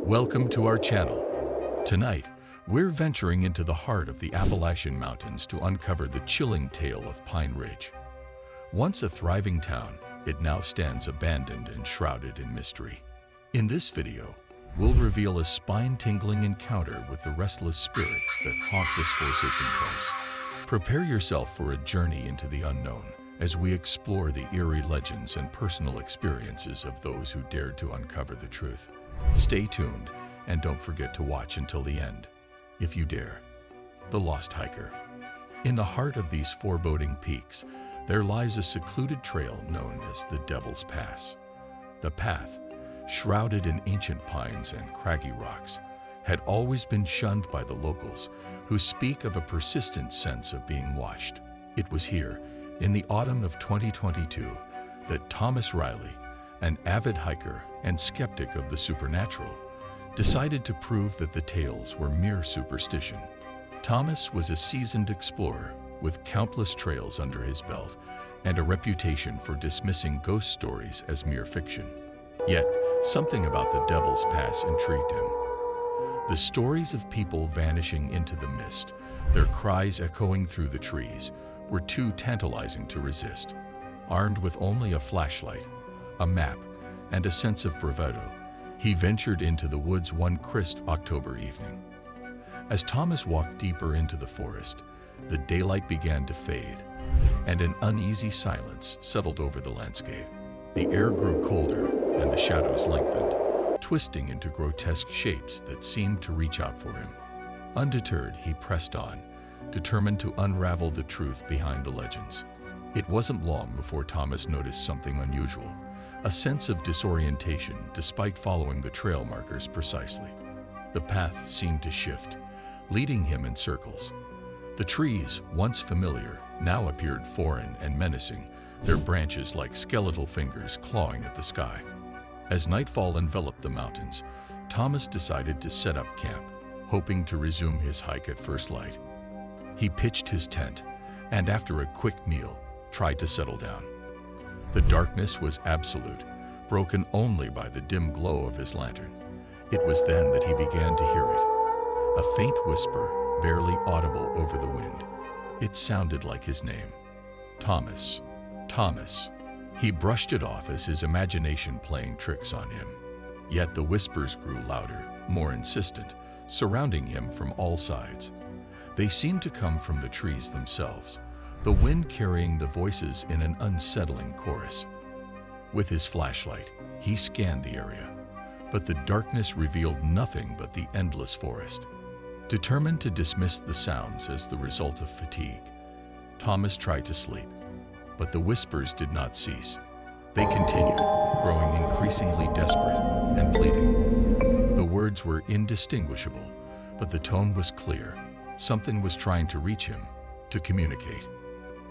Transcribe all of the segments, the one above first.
Welcome to our channel. Tonight, we're venturing into the heart of the Appalachian Mountains to uncover the chilling tale of Pine Ridge. Once a thriving town, it now stands abandoned and shrouded in mystery. In this video, we'll reveal a spine-tingling encounter with the restless spirits that haunt this forsaken place. Prepare yourself for a journey into the unknown as we explore the eerie legends and personal experiences of those who dared to uncover the truth. Stay tuned and don't forget to watch until the end, if you dare. The Lost Hiker. In the heart of these foreboding peaks, there lies a secluded trail known as the Devil's Pass. The path, shrouded in ancient pines and craggy rocks, had always been shunned by the locals, who speak of a persistent sense of being watched. It was here, in the autumn of 2022, that Thomas Riley, an avid hiker and skeptic of the supernatural, decided to prove that the tales were mere superstition. Thomas was a seasoned explorer with countless trails under his belt and a reputation for dismissing ghost stories as mere fiction. Yet, something about the Devil's Pass intrigued him. The stories of people vanishing into the mist, their cries echoing through the trees, were too tantalizing to resist. Armed with only a flashlight, a map, and a sense of bravado, he ventured into the woods one crisp October evening. As Thomas walked deeper into the forest, the daylight began to fade, and an uneasy silence settled over the landscape. The air grew colder, and the shadows lengthened, twisting into grotesque shapes that seemed to reach out for him. Undeterred, he pressed on, determined to unravel the truth behind the legends. It wasn't long before Thomas noticed something unusual, a sense of disorientation despite following the trail markers precisely. The path seemed to shift, leading him in circles. The trees, once familiar, now appeared foreign and menacing, their branches like skeletal fingers clawing at the sky. As nightfall enveloped the mountains, Thomas decided to set up camp, hoping to resume his hike at first light. He pitched his tent, and after a quick meal, tried to settle down. The darkness was absolute, broken only by the dim glow of his lantern. It was then that he began to hear it. A faint whisper, barely audible over the wind. It sounded like his name. Thomas. Thomas. He brushed it off as his imagination playing tricks on him. Yet the whispers grew louder, more insistent, surrounding him from all sides. They seemed to come from the trees themselves, the wind carrying the voices in an unsettling chorus. With his flashlight, he scanned the area, but the darkness revealed nothing but the endless forest. Determined to dismiss the sounds as the result of fatigue, Thomas tried to sleep, but the whispers did not cease. They continued, growing increasingly desperate and pleading. The words were indistinguishable, but the tone was clear. Something was trying to reach him, to communicate.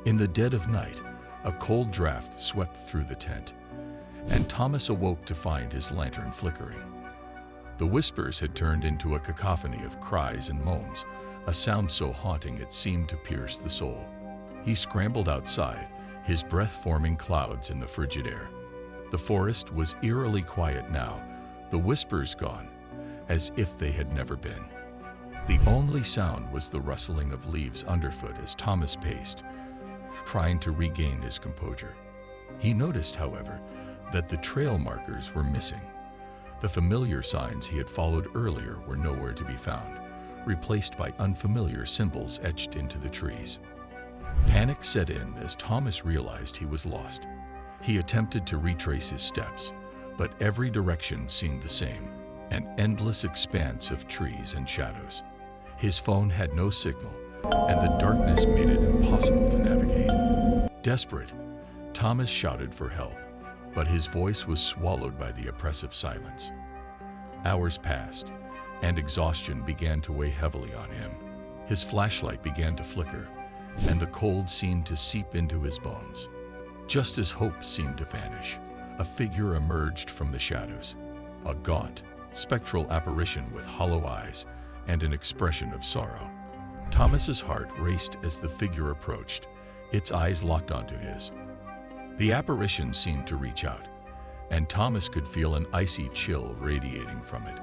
In the dead of night, a cold draft swept through the tent, and Thomas awoke to find his lantern flickering. The whispers had turned into a cacophony of cries and moans, a sound so haunting it seemed to pierce the soul. He scrambled outside, his breath forming clouds in the frigid air. The forest was eerily quiet now, the whispers gone, as if they had never been. The only sound was the rustling of leaves underfoot as Thomas paced, trying to regain his composure. He noticed, however, that the trail markers were missing. The familiar signs he had followed earlier were nowhere to be found, replaced by unfamiliar symbols etched into the trees. Panic set in as Thomas realized he was lost. He attempted to retrace his steps, but every direction seemed the same, an endless expanse of trees and shadows. His phone had no signal, and the darkness made it impossible to navigate. Desperate, Thomas shouted for help, but his voice was swallowed by the oppressive silence. Hours passed, and exhaustion began to weigh heavily on him. His flashlight began to flicker, and the cold seemed to seep into his bones. Just as hope seemed to vanish, a figure emerged from the shadows, a gaunt, spectral apparition with hollow eyes and an expression of sorrow. Thomas's heart raced as the figure approached, its eyes locked onto his. The apparition seemed to reach out, and Thomas could feel an icy chill radiating from it.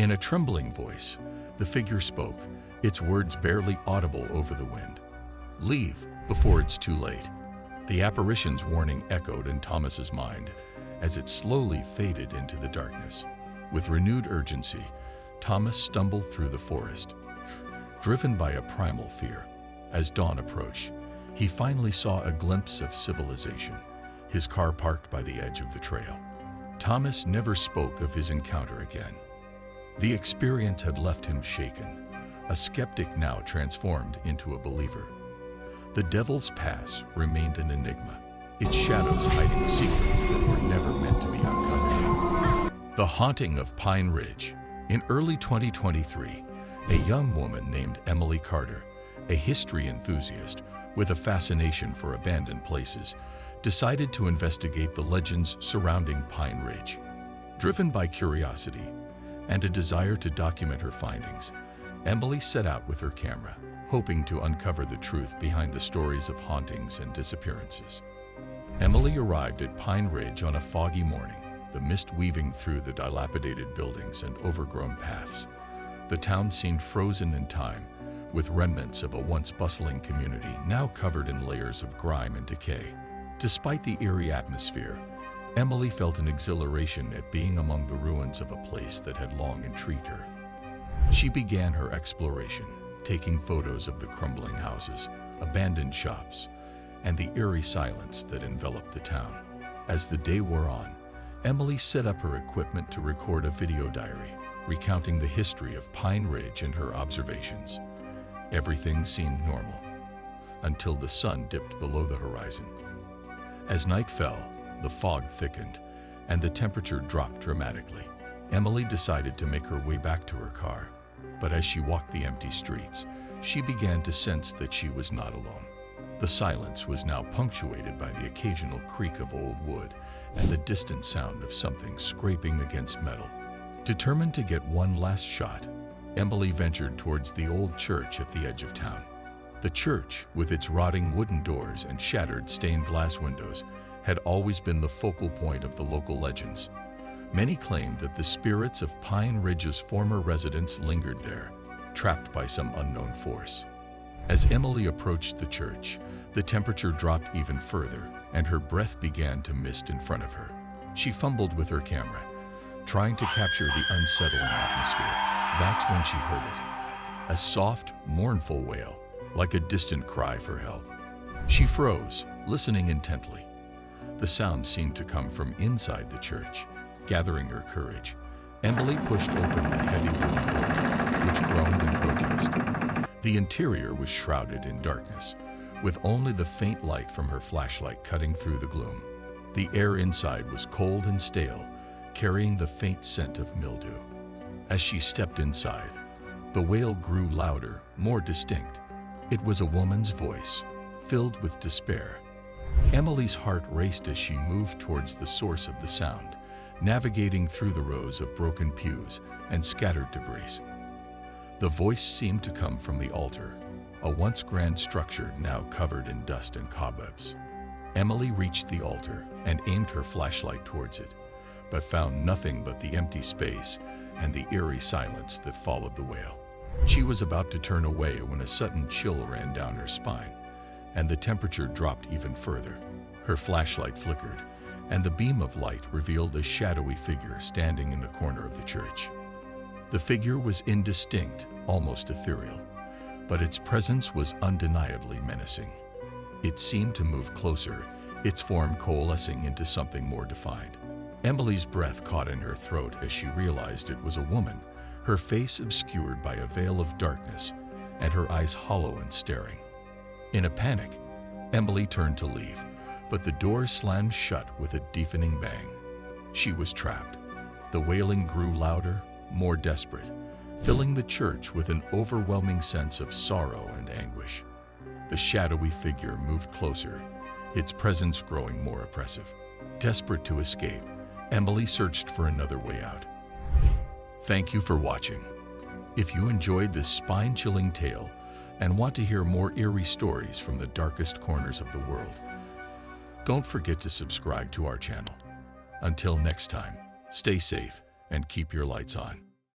In a trembling voice, the figure spoke, its words barely audible over the wind. "Leave before it's too late." The apparition's warning echoed in Thomas's mind as it slowly faded into the darkness. With renewed urgency, Thomas stumbled through the forest, driven by a primal fear. As dawn approached, he finally saw a glimpse of civilization, his car parked by the edge of the trail. Thomas never spoke of his encounter again. The experience had left him shaken, a skeptic now transformed into a believer. The Devil's Pass remained an enigma, its shadows hiding secrets that were never meant to be uncovered. The Haunting of Pine Ridge. In early 2023, a young woman named Emily Carter, a history enthusiast with a fascination for abandoned places, decided to investigate the legends surrounding Pine Ridge. Driven by curiosity and a desire to document her findings, Emily set out with her camera, hoping to uncover the truth behind the stories of hauntings and disappearances. Emily arrived at Pine Ridge on a foggy morning, the mist weaving through the dilapidated buildings and overgrown paths. The town seemed frozen in time, with remnants of a once bustling community now covered in layers of grime and decay. Despite the eerie atmosphere, Emily felt an exhilaration at being among the ruins of a place that had long intrigued her. She began her exploration, taking photos of the crumbling houses, abandoned shops, and the eerie silence that enveloped the town. As the day wore on, Emily set up her equipment to record a video diary, recounting the history of Pine Ridge and her observations. Everything seemed normal, until the sun dipped below the horizon. As night fell, the fog thickened, and the temperature dropped dramatically. Emily decided to make her way back to her car, but as she walked the empty streets, she began to sense that she was not alone. The silence was now punctuated by the occasional creak of old wood and the distant sound of something scraping against metal. Determined to get one last shot, Emily ventured towards the old church at the edge of town. The church, with its rotting wooden doors and shattered stained glass windows, had always been the focal point of the local legends. Many claimed that the spirits of Pine Ridge's former residents lingered there, trapped by some unknown force. As Emily approached the church, the temperature dropped even further, and her breath began to mist in front of her. She fumbled with her camera, trying to capture the unsettling atmosphere. That's when she heard it. A soft, mournful wail, like a distant cry for help. She froze, listening intently. The sound seemed to come from inside the church. Gathering her courage, Emily pushed open the heavy wooden door, which groaned in protest. The interior was shrouded in darkness, with only the faint light from her flashlight cutting through the gloom. The air inside was cold and stale, carrying the faint scent of mildew. As she stepped inside, the wail grew louder, more distinct. It was a woman's voice, filled with despair. Emily's heart raced as she moved towards the source of the sound, navigating through the rows of broken pews and scattered debris. The voice seemed to come from the altar, a once grand structure now covered in dust and cobwebs. Emily reached the altar and aimed her flashlight towards it, but found nothing but the empty space and the eerie silence that followed the wail. She was about to turn away when a sudden chill ran down her spine, and the temperature dropped even further. Her flashlight flickered, and the beam of light revealed a shadowy figure standing in the corner of the church. The figure was indistinct, almost ethereal, but its presence was undeniably menacing. It seemed to move closer, its form coalescing into something more defined. Emily's breath caught in her throat as she realized it was a woman, her face obscured by a veil of darkness and her eyes hollow and staring. In a panic, Emily turned to leave, but the door slammed shut with a deafening bang. She was trapped. The wailing grew louder, more desperate, filling the church with an overwhelming sense of sorrow and anguish. The shadowy figure moved closer, its presence growing more oppressive. Desperate to escape, Emily searched for another way out. Thank you for watching. If you enjoyed this spine-chilling tale and want to hear more eerie stories from the darkest corners of the world, don't forget to subscribe to our channel. Until next time, stay safe and keep your lights on.